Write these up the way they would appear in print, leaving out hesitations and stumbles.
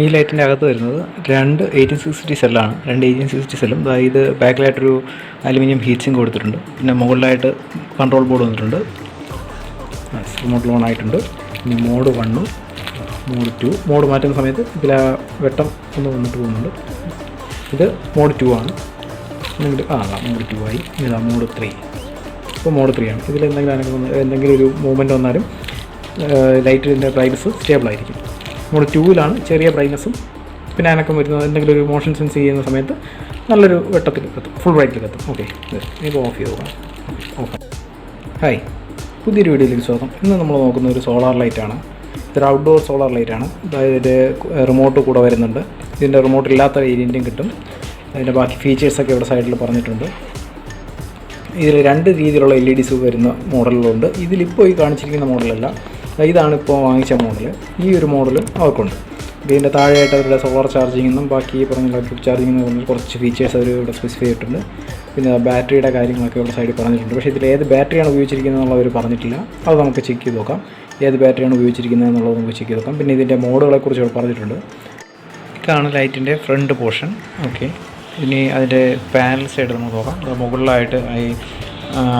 ഈ ലൈറ്റിൻ്റെ അകത്ത് വരുന്നത് രണ്ട് 1860 സെല്ലാണ്. രണ്ട് 1860 സെല്ലും. ഇത് ബാക്കിലായിട്ടൊരു അലുമിനിയം ഹീറ്റ് സിങ്ക് കൊടുത്തിട്ടുണ്ട്. പിന്നെ മുകളിലായിട്ട് കൺട്രോൾ ബോർഡ് വന്നിട്ടുണ്ട്. റിമോട്ട് ഓൺ ആയിട്ടുണ്ട്. ഇനി മോഡ് 1, മോഡ് 2. മോഡ് മാറ്റുന്ന സമയത്ത് ഇതിൽ വെട്ടം ഒന്ന് വന്നിട്ട് പോകുന്നുണ്ട്. ഇത് മോഡ് 2 ആണ്. മോഡ് 2 ആയി. ഇതാ മോഡ് 3. ഇപ്പോൾ മോഡ് 3 ആണ്. ഇതിൽ എന്തെങ്കിലും ഒരു മൂവ്മെൻറ്റ് വന്നാലും ലൈറ്റിൻ്റെ ബ്രൈറ്റ്നസ് സ്റ്റേബിളായിരിക്കും. മോഡ് 2-ലാണ് ചെറിയ ബ്രൈറ്റ്നസ്സും പിന്നെ അനക്കം വരുന്നത്. എന്തെങ്കിലും ഒരു മോഷൻ സെൻസ് ചെയ്യുന്ന സമയത്ത് നല്ലൊരു വെട്ടത്തിൽ കത്തും, ഫുൾ ബ്രൈറ്റിൽ കത്തും. ഓക്കെ, ഇപ്പോൾ ഓഫ് ചെയ്ത് നോക്കാം. ഓക്കെ, ഹായ്, പുതിയൊരു വീഡിയോയിലേക്ക് സ്വാഗതം. ഇന്ന് നമ്മൾ നോക്കുന്ന ഒരു സോളാർ ലൈറ്റാണ്. ഇതൊരു ഔട്ട്ഡോർ സോളാർ ലൈറ്റാണ്. അതായത് ഇതിൻ്റെ റിമോട്ട് കൂടെ വരുന്നുണ്ട്. ഇതിൻ്റെ റിമോട്ട് ഇല്ലാത്ത വേരിയൻറ്റും കിട്ടും. അതിൻ്റെ ബാക്കി ഫീച്ചേഴ്സൊക്കെ ഇവിടെ സൈഡിൽ പറഞ്ഞിട്ടുണ്ട്. ഇതിൽ രണ്ട് രീതിയിലുള്ള LEDs വരുന്ന മോഡലുകളുണ്ട്. ഇതിലിപ്പോൾ ഈ കാണിച്ചിരിക്കുന്ന മോഡലല്ല, ഇതാണ് ഇപ്പോൾ വാങ്ങിച്ച മോഡൽ. ഈ ഒരു മോഡലും അവർക്കുണ്ട്. ഇതിൻ്റെ താഴെയായിട്ട് അവരുടെ സോളാർ ചാർജിങ്ങെന്നും ബാക്കി പറഞ്ഞ ഇലക്ട്രിക് ചാർജിങ്ങെന്ന് പറഞ്ഞാൽ കുറച്ച് ഫീച്ചേഴ്സ് അവർ ഇവിടെ സ്പെസിഫൈ ചെയ്തിട്ടുണ്ട്. പിന്നെ ബാറ്ററിയുടെ കാര്യങ്ങളൊക്കെ ഇവിടെ സൈഡിൽ പറഞ്ഞിട്ടുണ്ട്. പക്ഷേ ഇതിൽ ഏത് ബാറ്ററിയാണ് ഉപയോഗിച്ചിരിക്കുന്നത് എന്നുള്ളത് അവർ പറഞ്ഞിട്ടില്ല. അത് നമുക്ക് ചെക്ക് ചെയ്ത് നോക്കാം. ഏത് ബാറ്ററിയാണ് ഉപയോഗിച്ചിരിക്കുന്നത് എന്നുള്ളത് നമുക്ക് ചെക്ക് ചെയ്ത് നോക്കാം. പിന്നെ ഇതിൻ്റെ മോഡുകളെക്കുറിച്ച് ഇവിടെ പറഞ്ഞിട്ടുണ്ട്. ഇതാണ് ലൈറ്റിൻ്റെ ഫ്രണ്ട് പോർഷൻ. ഓക്കെ, ഇനി അതിൻ്റെ പാനൽ സൈഡ് നമുക്ക് നോക്കാം. അത് മുകളിലായിട്ട്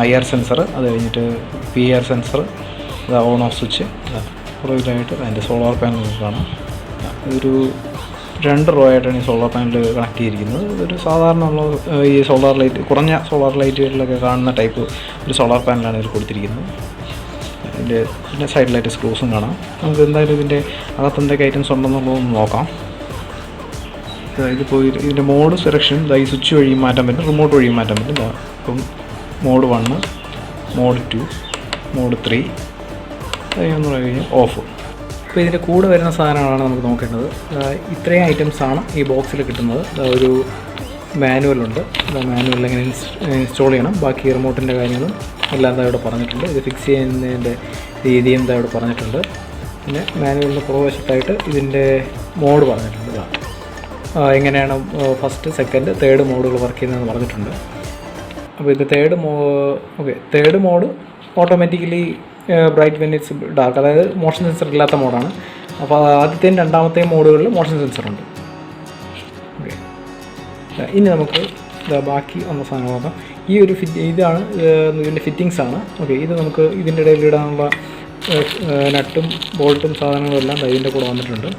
IR സെൻസർ, അത് കഴിഞ്ഞിട്ട് PR സെൻസർ, അത് ഓൺ ഓഫ് സ്വിച്ച്, പുറകിലായിട്ട് അതിൻ്റെ സോളാർ പാനൽ കാണാം. ഒരു 2 റോ ആയിട്ടാണ് ഈ സോളാർ പാനൽ കണക്ട് ചെയ്തിരിക്കുന്നത്. ഇതൊരു സാധാരണ നമ്മൾ ഈ സോളാർ ലൈറ്റ്, കുറഞ്ഞ സോളാർ ലൈറ്റുകളിലൊക്കെ കാണുന്ന ടൈപ്പ് ഒരു സോളാർ പാനലാണ് ഇതിൽ കൊടുത്തിരിക്കുന്നത്. ഇതിൻ്റെ പിന്നെ സൈഡിലായിട്ട് സ്ക്രൂസും കാണാം. നമുക്ക് എന്തായാലും ഇതിൻ്റെ അകത്ത് എന്തൊക്കെ ഐറ്റംസ് ഉണ്ടെന്നുള്ളതൊന്ന് നോക്കാം. ഇതിപ്പോൾ ഇതിൻ്റെ മോഡ് സെലക്ഷൻ ഈ സ്വിച്ച് വഴിയും മാറ്റാൻ പറ്റും, റിമോട്ട് വഴിയും മാറ്റാൻ പറ്റും. ഇപ്പം മോഡ് 1, മോഡ് 2, മോഡ് 3 എന്ന് കഴിഞ്ഞ് ഓഫ്. ഇപ്പോൾ ഇതിൻ്റെ കൂടെ വരുന്ന സാധനങ്ങളാണ് നമുക്ക് നോക്കേണ്ടത്. ഇത്രയും ഐറ്റംസാണ് ഈ ബോക്സിൽ കിട്ടുന്നത്. ഒരു മാനുവലുണ്ട്. മാനുവലിൽ എങ്ങനെ ഇൻസ്റ്റാൾ ചെയ്യണം, ബാക്കി റിമോട്ടിൻ്റെ കാര്യങ്ങളും എല്ലാം എന്താ ഇവിടെ പറഞ്ഞിട്ടുണ്ട്. ഇത് ഫിക്സ് ചെയ്യുന്നതിൻ്റെ രീതിയും എന്താ ഇവിടെ പറഞ്ഞിട്ടുണ്ട്. പിന്നെ മാനുവലിൻ്റെ പുറകുവശത്തായിട്ട് ഇതിൻ്റെ മോഡ് പറഞ്ഞിട്ടുണ്ട്. എങ്ങനെയാണ് ഫസ്റ്റ്, സെക്കൻഡ്, തേർഡ് മോഡുകൾ വർക്ക് ചെയ്യുന്നതെന്ന് പറഞ്ഞിട്ടുണ്ട്. അപ്പോൾ ഇത് third mode automatically bright when it's dark, അതായത് മോഷൻ സെൻസർ ഇല്ലാത്ത മോഡാണ്. അപ്പോൾ ആദ്യത്തെയും രണ്ടാമത്തെയും മോഡുകളിൽ മോഷൻ സെൻസറുണ്ട്. ഓക്കെ, ഇനി നമുക്ക് ബാക്കി വന്ന സാധനം നോക്കാം. ഈ ഒരു ഇതാണ് ഇതിൻ്റെ ഫിറ്റിങ്സാണ്. ഓക്കെ, ഇത് നമുക്ക് ഇതിൻ്റെ ഇടയിൽ ഇടാനുള്ള നട്ടും ബോൾട്ടും സാധനങ്ങളും എല്ലാം ഇതിൻ്റെ കൂടെ വന്നിട്ടുണ്ട്.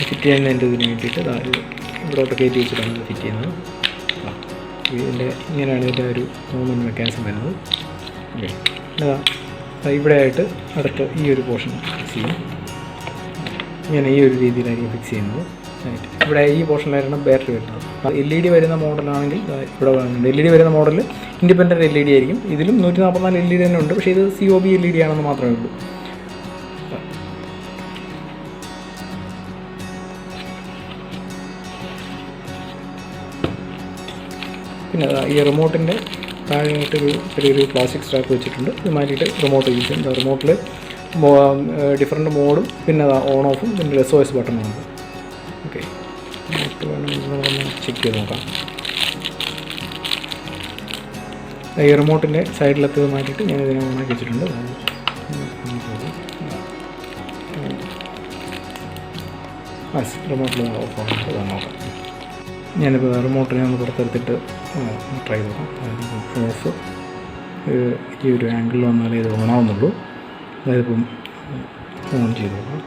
ഫിറ്റ് ചെയ്യുന്നതിൻ്റെ ഇതിന് വേണ്ടിയിട്ട് ഇവിടോട്ട് കയറ്റി വെച്ചിട്ടാണ് ഇത് ഫിറ്റ് ചെയ്യുന്നത്. ഇതിൻ്റെ ഇങ്ങനെയാണ് ഇതിൻ്റെ ഒരു മൂവ്മെൻറ്റ് മെക്കാനിസം വരുന്നത്. ഓക്കെ, ഇവിടെ ആയിട്ട് അടുത്ത് ഈ ഒരു പോർഷൻ ഫിക്സ് ചെയ്യും. ഇങ്ങനെ ഈ ഒരു രീതിയിലായിരിക്കും ഫിക്സ് ചെയ്യുന്നത്. ഇവിടെ ഈ പോർഷനിലായിരുന്നു ബാറ്ററി വരുന്നത്. LED വരുന്ന മോഡലാണെങ്കിൽ ഇവിടെ വരുന്നുണ്ട്. LED വരുന്ന മോഡൽ ഇൻഡിപെൻഡൻറ്റ് LED ആയിരിക്കും. ഇതിലും 144 LED തന്നെ ഉണ്ട്. പക്ഷേ ഇത് COB LED ആണെന്ന് മാത്രമേ ഉള്ളൂ. പിന്നെ ഈ റിമോട്ടിൻ്റെ താഴെയായിട്ടൊരു ചെറിയൊരു പ്ലാസ്റ്റിക് സ്ട്രാപ്പ് വെച്ചിട്ടുണ്ട്. ഇത് മാറ്റിയിട്ട് റിമോട്ട് യൂസ് ചെയ്യും. റിമോട്ടിൽ ഡിഫറൻറ്റ് മോഡും പിന്നെ ഓൺ ഓഫും പിന്നെ SOS ബട്ടണുണ്ട്. ഓക്കെ, വേണമെന്ന് ചെക്ക് ചെയ്ത് നോക്കാം. ഈ റിമോട്ടിൻ്റെ സൈഡിലത്ത് മാറ്റിയിട്ട് ഞാൻ ഇതിനെ ഓണാക്കി വെച്ചിട്ടുണ്ട്. റിമോട്ടിൽ ഓഫ് ആയിട്ട് നോക്കാം. ഞാനിപ്പോൾ റിമോട്ടിനെ ഒന്ന് പുറത്തെടുത്തിട്ട് ട്രൈ നോക്കാം. ഓഫ് ഈ ഒരു ആംഗിളിൽ വന്നാലേ ഇത് ഓണാവുന്നുള്ളൂ. അതായത് ഇപ്പം ഓൺ ചെയ്ത് നോക്കാം.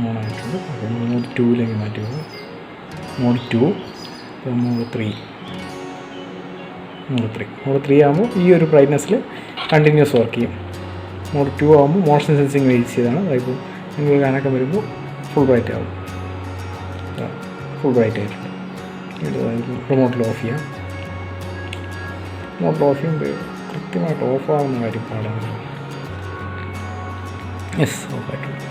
ഓണായിട്ടുണ്ട്. അപ്പം മോഡ് 2ലേക്ക് മാറ്റി പോകും. മോഡ് 2, മോഡ് 3 ആകുമ്പോൾ ഈ ഒരു ബ്രൈറ്റ്നസ്സിൽ കണ്ടിന്യൂസ് വർക്ക് ചെയ്യും. മോഡ് 2 ആകുമ്പോൾ മോഷൻ സെൻസിങ് വേസ് ചെയ്താണ്. അതിപ്പോൾ നിങ്ങൾ കണക്കം വരുമ്പോൾ ഫുൾ ബ്രൈറ്റ് ആവും. ഫുൾ ബ്രൈറ്റ് ആയിട്ടുണ്ട്. റിമോട്ടിൽ ഓഫ് ചെയ്യാം. റിമോട്ടിൽ ഓഫ് ചെയ്യുമ്പോൾ കൃത്യമായിട്ട് ഓഫാകുന്ന കാര്യം പാടാണ്. യെസ്, ഓഫായിട്ടുണ്ട്.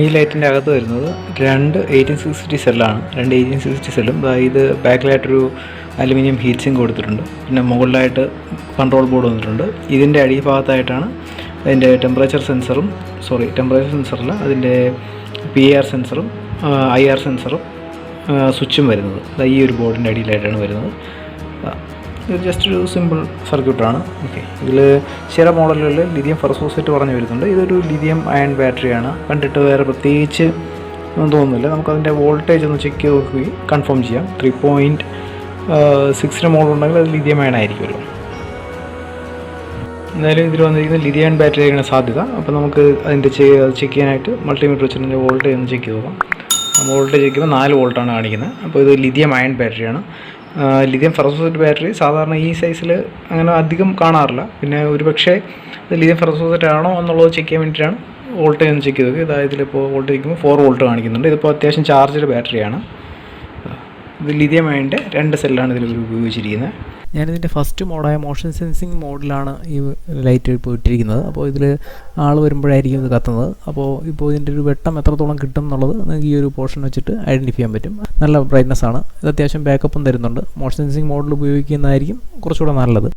ഈ ലൈറ്റിൻ്റെ അകത്ത് വരുന്നത് രണ്ട് 1860 സെല്ലാണ്. രണ്ട് 1860 സെല്ലും. ഇത് ബാക്കിലായിട്ടൊരു അലുമിനിയം ഹീറ്റ് സിങ്ക് കൊടുത്തിട്ടുണ്ട്. പിന്നെ മുകളിലായിട്ട് കൺട്രോൾ ബോർഡ് വന്നിട്ടുണ്ട്. ഇതിൻ്റെ അടിഭാഗത്തായിട്ടാണ് അതിൻ്റെ ടെമ്പറേച്ചർ സെൻസറല്ല, അതിൻ്റെ PR സെൻസറും IR സെൻസറും സ്വിച്ചും വരുന്നത്. ഈ ഒരു ബോർഡിൻ്റെ അടിയിലായിട്ടാണ് വരുന്നത്. ഇത് ജസ്റ്റ് ഒരു സിമ്പിൾ സർക്യൂട്ടാണ്. ഓക്കെ, ഇതിൽ ചില മോഡലുകളിൽ ലിഥിയം ഫെറോസൾഫേറ്റ് പറഞ്ഞു വരുന്നുണ്ട്. ഇതൊരു ലിഥിയം അയൺ ബാറ്ററിയാണ്. കണ്ടിട്ട് വേറെ പ്രത്യേകിച്ച് ഒന്നും തോന്നുന്നില്ല. നമുക്കതിൻ്റെ വോൾട്ടേജ് ഒന്ന് ചെക്ക് ചെയ്ത് നോക്കി കൺഫേം ചെയ്യാം. 3.6 മോഡലുണ്ടെങ്കിൽ അത് ലിഥിയം അയൺ ആയിരിക്കുമല്ലോ. എന്തായാലും ഇതിൽ വന്നിരിക്കുന്ന ലിഥിയം അയൺ ബാറ്ററി ആയിരിക്കണം സാധ്യത. അപ്പോൾ നമുക്ക് അതിൻ്റെ ചെക്ക് ചെയ്യാനായിട്ട് മൾട്ടിമീറ്റർ വെച്ചിട്ട് അതിൻ്റെ വോൾട്ടേജ് ഒന്ന് ചെക്ക് ചെയ്ത് നോക്കാം. വോൾട്ടേജ് ചെക്ക് ചെയ്യുമ്പോൾ 4 വോൾട്ടാണ് കാണിക്കുന്നത്. അപ്പോൾ ഇത് ലിഥിയം അയൺ ബാറ്ററിയാണ്. ലിഥിയം ഫെറോസൾഫേറ്റ് ബാറ്ററി സാധാരണ ഈ സൈസിൽ അങ്ങനെ അധികം കാണാറില്ല. പിന്നെ ഒരു പക്ഷേ ഇത് ലിഥിയം ഫെറോസൾഫേറ്റ് ആണോ എന്നുള്ളത് ചെക്ക് ചെയ്യാൻ വേണ്ടിയിട്ടാണ് വോൾട്ടേജ് ഒന്ന് ചെക്ക് ചെയ്തത്. അതായത് ഇതിലിപ്പോൾ വോൾട്ടേജ് വയ്ക്കുമ്പോൾ 4 വോൾട്ട് കാണിക്കുന്നുണ്ട്. ഇതിപ്പോൾ അത്യാവശ്യം ചാർജ്ഡ് ബാറ്ററിയാണ്. ഇത് ലിഥിയം അയണിൻ്റെ 2 സെല്ലാണ് ഇതിൽ ഉപയോഗിച്ചിരിക്കുന്നത്. ഞാനിതിൻ്റെ ഫസ്റ്റ് മോഡായ മോഷൻ സെൻസിങ് മോഡിലാണ് ഈ ലൈറ്റ് ഇപ്പോൾ ഇട്ടിരിക്കുന്നത്. അപ്പോൾ ഇതിൽ ആൾ വരുമ്പോഴായിരിക്കും ഇത് കത്തുന്നത്. അപ്പോൾ ഇപ്പോൾ ഇതിൻ്റെ ഒരു വെട്ടം എത്രത്തോളം കിട്ടും എന്നുള്ളത് നിങ്ങൾക്ക് ഈ ഒരു പോർഷൻ വെച്ചിട്ട് ഐഡൻറ്റിഫൈ ചെയ്യാൻ പറ്റും. നല്ല ബ്രൈറ്റ്നസ് ആണ്. ഇത് അത്യാവശ്യം ബാക്കപ്പും തരുന്നുണ്ട്. മോഷൻ സെൻസിങ് മോഡിൽ ഉപയോഗിക്കുന്നതായിരിക്കും കുറച്ചുകൂടെ നല്ലത്.